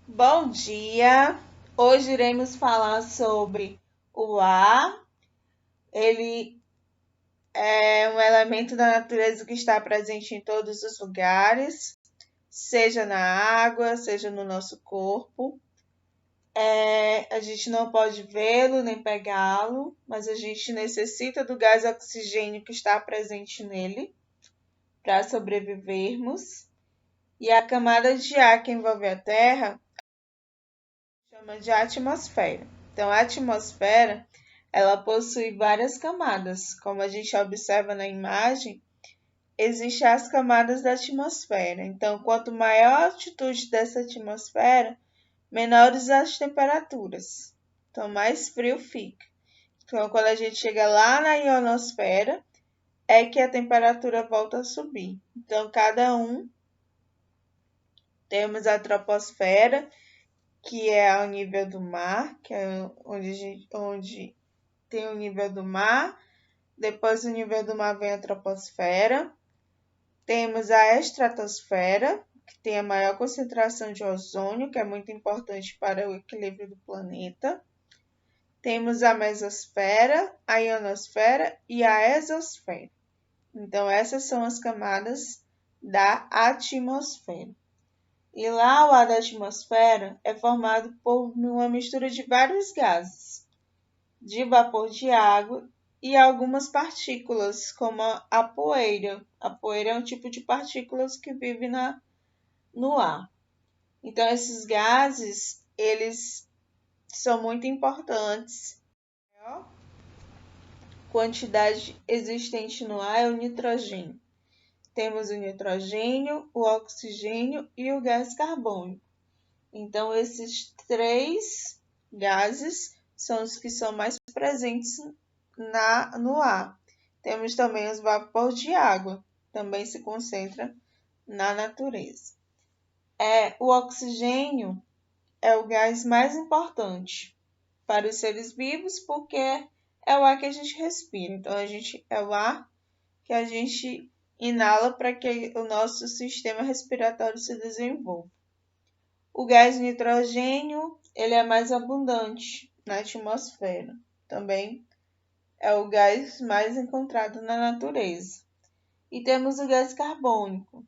Bom dia! Hoje iremos falar sobre o ar. Ele é um elemento da natureza que está presente em todos os lugares, seja na água, seja no nosso corpo. A gente não pode vê-lo nem pegá-lo, mas a gente necessita do gás oxigênio que está presente nele para sobrevivermos. E a camada de ar que envolve a Terra chama de atmosfera. Então, a atmosfera, ela possui várias camadas. Como a gente observa na imagem, existem as camadas da atmosfera. Então, quanto maior a altitude dessa atmosfera, menores as temperaturas. Então, mais frio fica. Então, quando a gente chega lá na ionosfera, é que a temperatura volta a subir. Então, cada um temos a troposfera, que é ao nível do mar, que é onde tem o nível do mar. Depois do nível do mar vem a troposfera. Temos a estratosfera, que tem a maior concentração de ozônio, que é muito importante para o equilíbrio do planeta. Temos a mesosfera, a ionosfera e a exosfera. Então, essas são as camadas da atmosfera. E lá o ar da atmosfera é formado por uma mistura de vários gases, de vapor de água e algumas partículas, como a poeira. A poeira é um tipo de partículas que vive no ar. Então, esses gases, eles são muito importantes. A maior quantidade existente no ar é o nitrogênio. Temos o nitrogênio, o oxigênio e o gás carbônico. Então, esses três gases são os que são mais presentes no ar. Temos também os vapores de água, também se concentra na natureza. O oxigênio é o gás mais importante para os seres vivos, porque é o ar que a gente respira. Então, é o ar que a gente inala para que o nosso sistema respiratório se desenvolva. O gás nitrogênio, ele é mais abundante na atmosfera. Também é o gás mais encontrado na natureza. E temos o gás carbônico,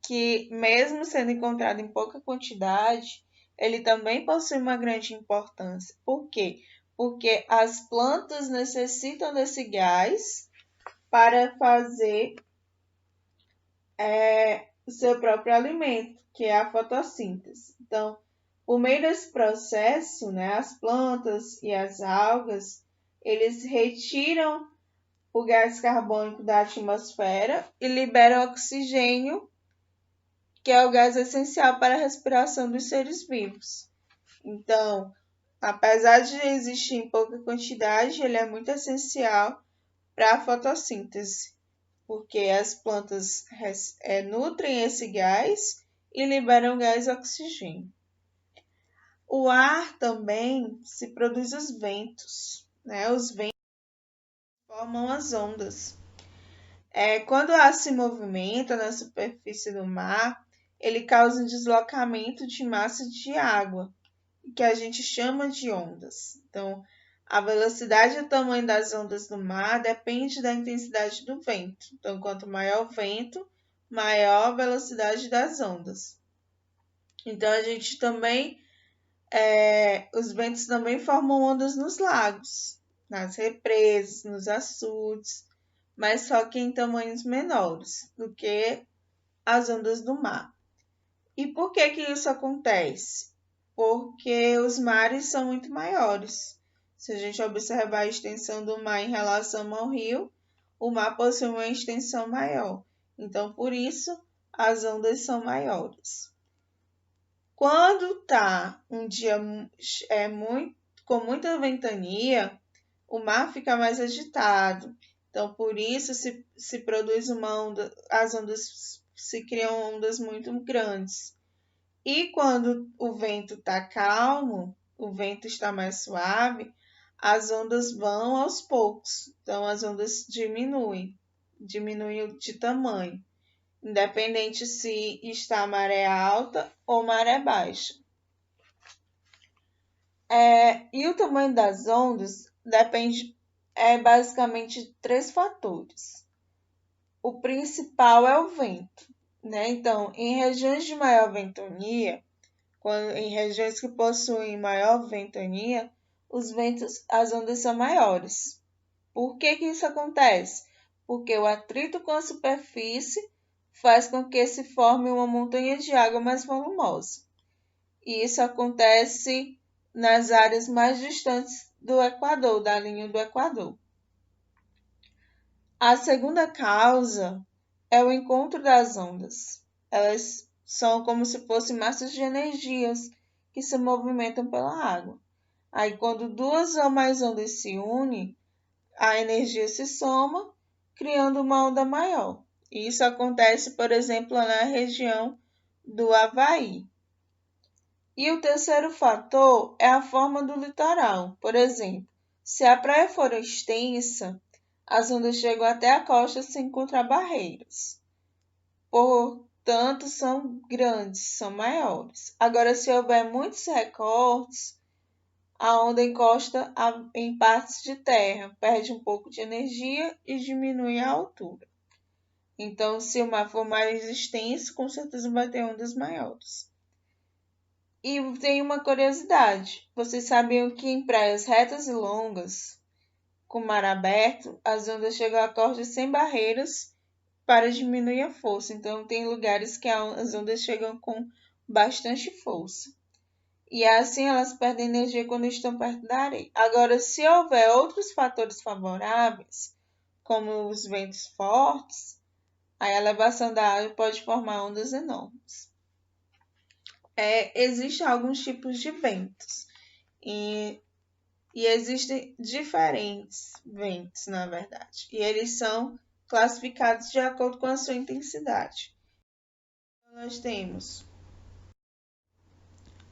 que mesmo sendo encontrado em pouca quantidade, ele também possui uma grande importância. Por quê? Porque as plantas necessitam desse gás para fazer o seu próprio alimento, que é a fotossíntese. Então, por meio desse processo, né, as plantas e as algas, eles retiram o gás carbônico da atmosfera e liberam oxigênio, que é o gás essencial para a respiração dos seres vivos. Então, apesar de existir em pouca quantidade, ele é muito essencial para a fotossíntese, porque as plantas nutrem esse gás e liberam gás oxigênio. O ar também se produz os ventos, né? Os ventos formam as ondas. Quando o ar se movimenta na superfície do mar, ele causa um deslocamento de massa de água, que a gente chama de ondas. Então, a velocidade e o tamanho das ondas do mar depende da intensidade do vento. Então, quanto maior o vento, maior a velocidade das ondas. Então, a gente também, os ventos também formam ondas nos lagos, nas represas, nos açudes, mas só que em tamanhos menores do que as ondas do mar. E por que que isso acontece? Porque os mares são muito maiores. Se a gente observar a extensão do mar em relação ao rio, o mar possui uma extensão maior. Então, por isso, as ondas são maiores. Quando está um dia com muita ventania, o mar fica mais agitado. Então, por isso se produz uma onda, as ondas se criam ondas muito grandes. E quando o vento está calmo, o vento está mais suave, as ondas vão aos poucos. Então, as ondas diminuem de tamanho, independente se está maré alta ou maré baixa. E o tamanho das ondas depende basicamente de 3 fatores. O principal é o vento, né? Então, em regiões de maior ventania, em regiões que possuem maior ventania, as ondas são maiores. Por que isso acontece? Porque o atrito com a superfície faz com que se forme uma montanha de água mais volumosa. E isso acontece nas áreas mais distantes do Equador, da linha do Equador. A segunda causa é o encontro das ondas. Elas são como se fossem massas de energias que se movimentam pela água. Aí, quando duas ou mais ondas se unem, a energia se soma, criando uma onda maior. Isso acontece, por exemplo, na região do Havaí. E o terceiro fator é a forma do litoral. Por exemplo, se a praia for extensa, as ondas chegam até a costa sem encontrar barreiras. Portanto, são grandes, são maiores. Agora, se houver muitos recortes, a onda encosta em partes de terra, perde um pouco de energia e diminui a altura. Então, se o mar for mais extenso, com certeza vai ter ondas maiores. E tem uma curiosidade: vocês sabiam que em praias retas e longas, com mar aberto, as ondas chegam a cordas sem barreiras para diminuir a força. Então, tem lugares que as ondas chegam com bastante força. E assim elas perdem energia quando estão perto da areia. Agora, se houver outros fatores favoráveis, como os ventos fortes, a elevação da água pode formar ondas enormes. Existem alguns tipos de ventos e existem diferentes ventos, na verdade, e eles são classificados de acordo com a sua intensidade. Nós temos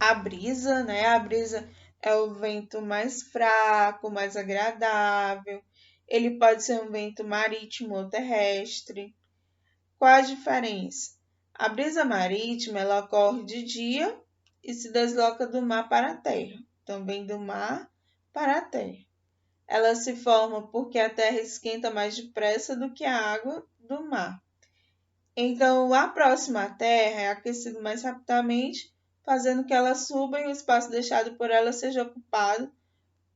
a brisa, né? A brisa é o vento mais fraco, mais agradável. Ele pode ser um vento marítimo ou terrestre. Qual a diferença? A brisa marítima ela ocorre de dia e se desloca do mar para a terra. Então, vem do mar para a terra. Ela se forma porque a terra esquenta mais depressa do que a água do mar. Então, a próxima à terra é aquecida mais rapidamente, fazendo que ela suba e o espaço deixado por ela seja ocupado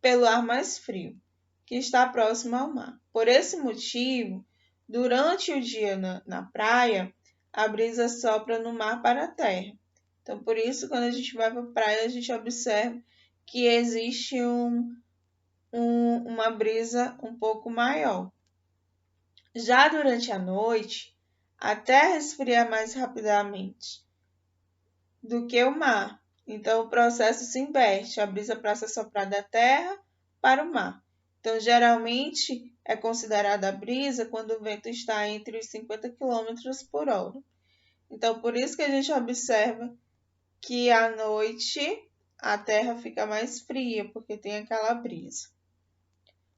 pelo ar mais frio, que está próximo ao mar. Por esse motivo, durante o dia na praia, a brisa sopra no mar para a terra. Então, por isso, quando a gente vai para a praia, a gente observa que existe uma brisa um pouco maior. Já durante a noite, a terra esfria mais rapidamente do que o mar. Então, o processo se inverte. A brisa passa a soprar da terra para o mar. Então, geralmente, é considerada a brisa quando o vento está entre os 50 km por hora. Então, por isso que a gente observa que à noite a terra fica mais fria, porque tem aquela brisa.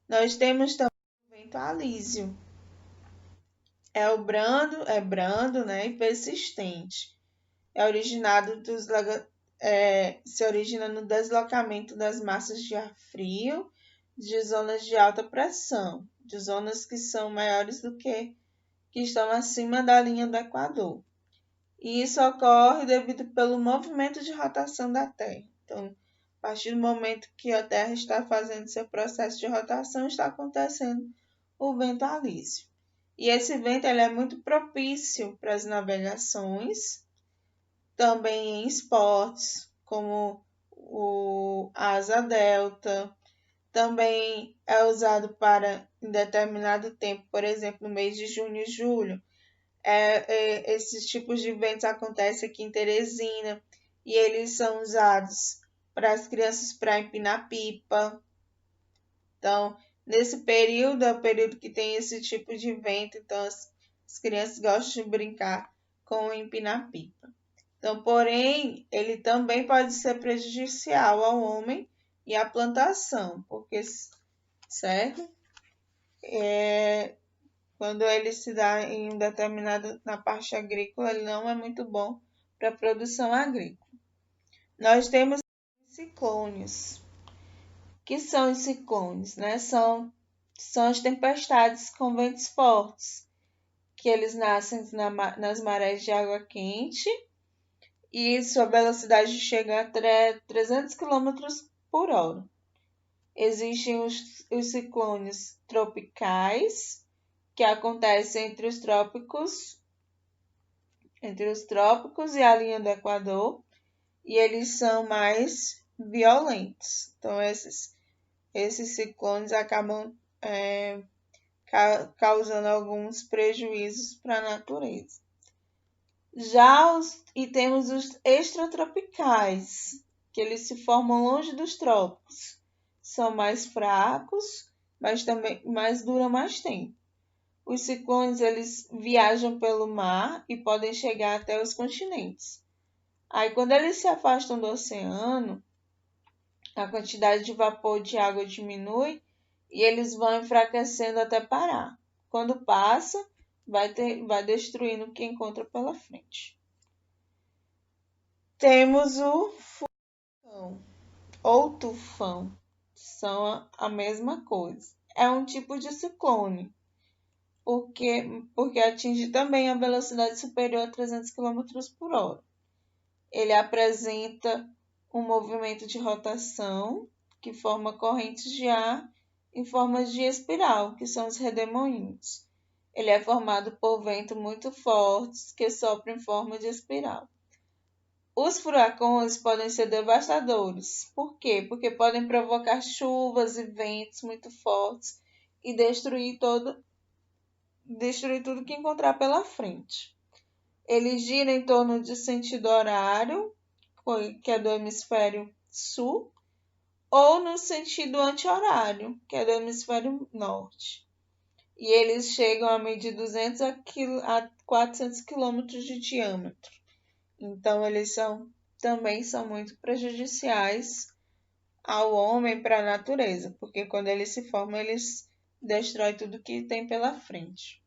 Nós temos também o vento alísio. É brando, né, e persistente. Se origina no deslocamento das massas de ar frio de zonas de alta pressão, de zonas que são maiores do que estão acima da linha do Equador. E isso ocorre devido pelo movimento de rotação da Terra. Então, a partir do momento que a Terra está fazendo seu processo de rotação, está acontecendo o vento alísio. E esse vento ele é muito propício para as navegações, também em esportes, como a asa delta. Também é usado para em determinado tempo, por exemplo, no mês de junho e julho. Esses tipos de ventos acontecem aqui em Teresina e eles são usados para as crianças para empinar pipa. Então, nesse período, é o período que tem esse tipo de vento, então as crianças gostam de brincar com o empinar pipa. Então, porém, ele também pode ser prejudicial ao homem e à plantação, porque, certo? Quando ele se dá em determinado na parte agrícola, ele não é muito bom para a produção agrícola. Nós temos ciclones. que são os ciclones, né? São as tempestades com ventos fortes, que eles nascem nas marés de água quente e sua velocidade chega até 300 km por hora. Existem os ciclones tropicais, que acontecem entre os trópicos e a linha do Equador, e eles são mais violentos. Então, esses ciclones acabam causando alguns prejuízos para a natureza. E temos os extratropicais, que eles se formam longe dos trópicos. São mais fracos, mas duram mais tempo. Os ciclones eles viajam pelo mar e podem chegar até os continentes. Aí, quando eles se afastam do oceano, a quantidade de vapor de água diminui e eles vão enfraquecendo até parar. Quando passa, vai destruindo o que encontra pela frente. Temos o furacão ou tufão, são a mesma coisa. É um tipo de ciclone, porque atinge também a velocidade superior a 300 km por hora. Ele apresenta um movimento de rotação que forma correntes de ar em formas de espiral, que são os redemoinhos. Ele é formado por ventos muito fortes que sopram em forma de espiral. Os furacões podem ser devastadores. Por quê? Porque podem provocar chuvas e ventos muito fortes e destruir tudo que encontrar pela frente. Ele gira em torno de sentido horário, que é do hemisfério sul, ou no sentido anti-horário, que é do hemisfério norte. E eles chegam a medir 200 a 400 quilômetros de diâmetro. Então, eles também são muito prejudiciais ao homem para a natureza, porque quando eles se formam, eles destroem tudo que tem pela frente.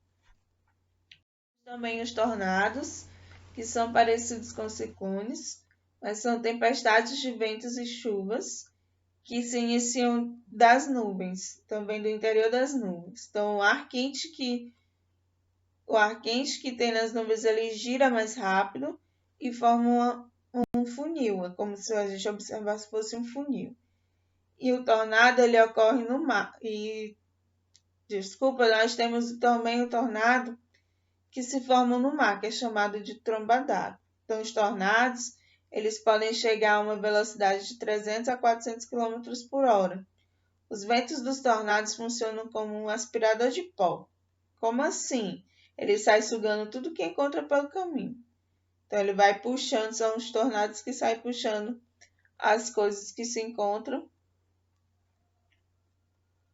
Também os tornados, que são parecidos com ciclones, mas são tempestades de ventos e chuvas que se iniciam das nuvens, também do interior das nuvens. Então, o ar quente que tem nas nuvens ele gira mais rápido e forma um funil, é como se a gente observasse fosse um funil. E o tornado ele ocorre no mar. Nós temos também o tornado que se formam no mar, que é chamado de tromba d'água. Então, os tornados eles podem chegar a uma velocidade de 300 a 400 km por hora. Os ventos dos tornados funcionam como um aspirador de pó. Como assim? Ele sai sugando tudo que encontra pelo caminho. Então, ele vai puxando, são os tornados que saem puxando as coisas que se encontram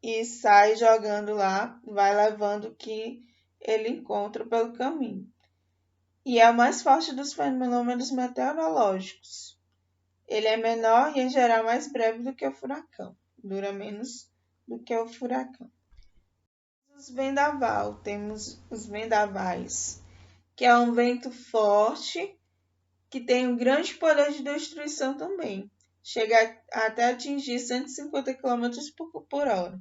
e sai jogando lá, vai levando o que ele encontra pelo caminho. E é o mais forte dos fenômenos meteorológicos. Ele é menor e, em geral, mais breve do que o furacão. Dura menos do que o furacão. Temos os vendavais, que é um vento forte que tem um grande poder de destruição também. Chega até atingir 150 km por hora.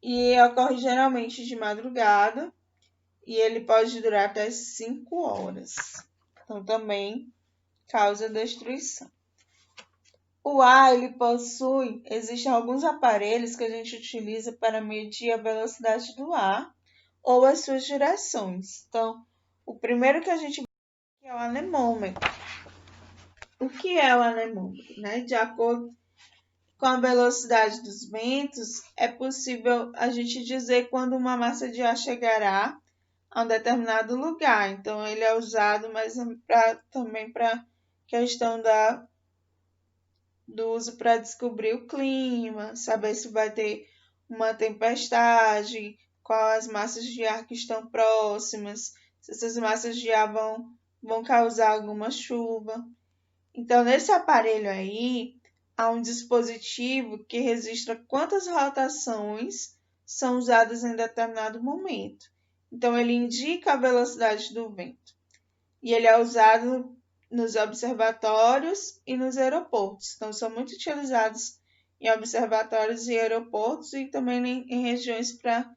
E ocorre geralmente de madrugada e ele pode durar até 5 horas. Então, também causa destruição. O ar, existem alguns aparelhos que a gente utiliza para medir a velocidade do ar ou as suas direções. Então, o primeiro que a gente vai é o anemômetro. O que é o anemômetro? De acordo com a velocidade dos ventos, é possível a gente dizer quando uma massa de ar chegará a um determinado lugar. Então, ele é usado também para questão do uso para descobrir o clima, saber se vai ter uma tempestade, quais as massas de ar que estão próximas, se essas massas de ar vão causar alguma chuva. Então, nesse aparelho aí, há um dispositivo que registra quantas rotações são usadas em determinado momento. Então, ele indica a velocidade do vento. E ele é usado nos observatórios e nos aeroportos. Então, são muito utilizados em observatórios e aeroportos e também em regiões para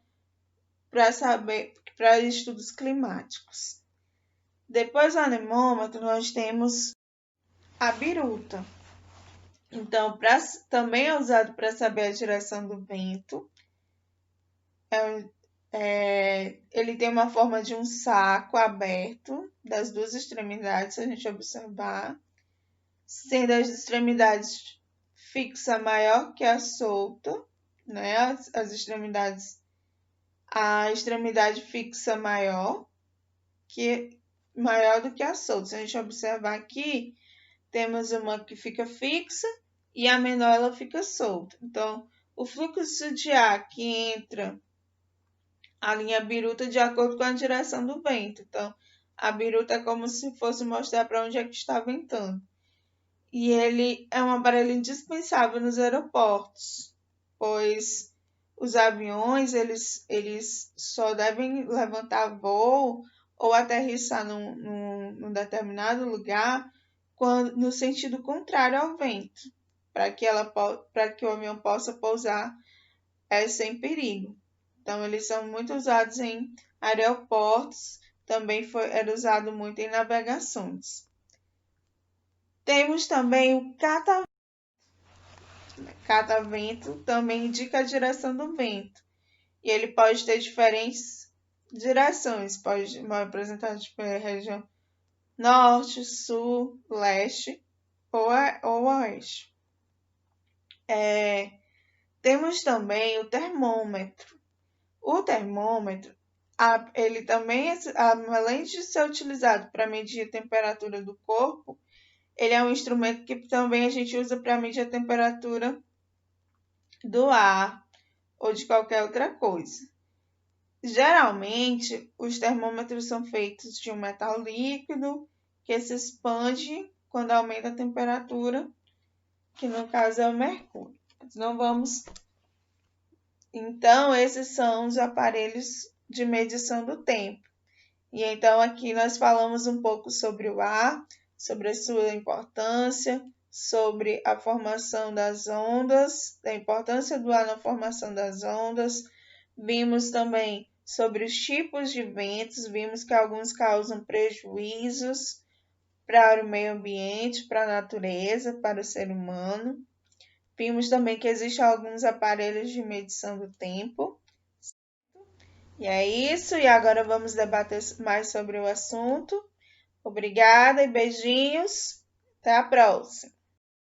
estudos climáticos. Depois do anemômetro, nós temos a biruta. Então, também é usado para saber a direção do vento. Ele tem uma forma de um saco aberto das duas extremidades, se a gente observar, sendo as extremidades fixa maior que a solta, né? As extremidades, a extremidade fixa maior do que a solta. Se a gente observar aqui, temos uma que fica fixa e a menor ela fica solta. Então, o fluxo de ar que entra a linha biruta de acordo com a direção do vento. Então, a biruta é como se fosse mostrar para onde é que está ventando. E ele é um aparelho indispensável nos aeroportos, pois os aviões eles só devem levantar voo ou aterrissar num determinado lugar no sentido contrário ao vento, para que o avião possa pousar sem perigo. Então, eles são muito usados em aeroportos, também era usado muito em navegações. Temos também o catavento, também indica a direção do vento. E ele pode ter diferentes direções, pode apresentar tipo, a região norte, sul, leste ou oeste. Temos também o termômetro. O termômetro, ele também, além de ser utilizado para medir a temperatura do corpo, ele é um instrumento que também a gente usa para medir a temperatura do ar ou de qualquer outra coisa. Geralmente, os termômetros são feitos de um metal líquido que se expande quando aumenta a temperatura, que no caso é o mercúrio. Então, esses são os aparelhos de medição do tempo. E então aqui nós falamos um pouco sobre o ar, sobre a sua importância, sobre a formação das ondas, da importância do ar na formação das ondas. Vimos também sobre os tipos de ventos, vimos que alguns causam prejuízos para o meio ambiente, para a natureza, para o ser humano. Vimos também que existem alguns aparelhos de medição do tempo. E é isso, e agora vamos debater mais sobre o assunto. Obrigada e beijinhos. Até a próxima.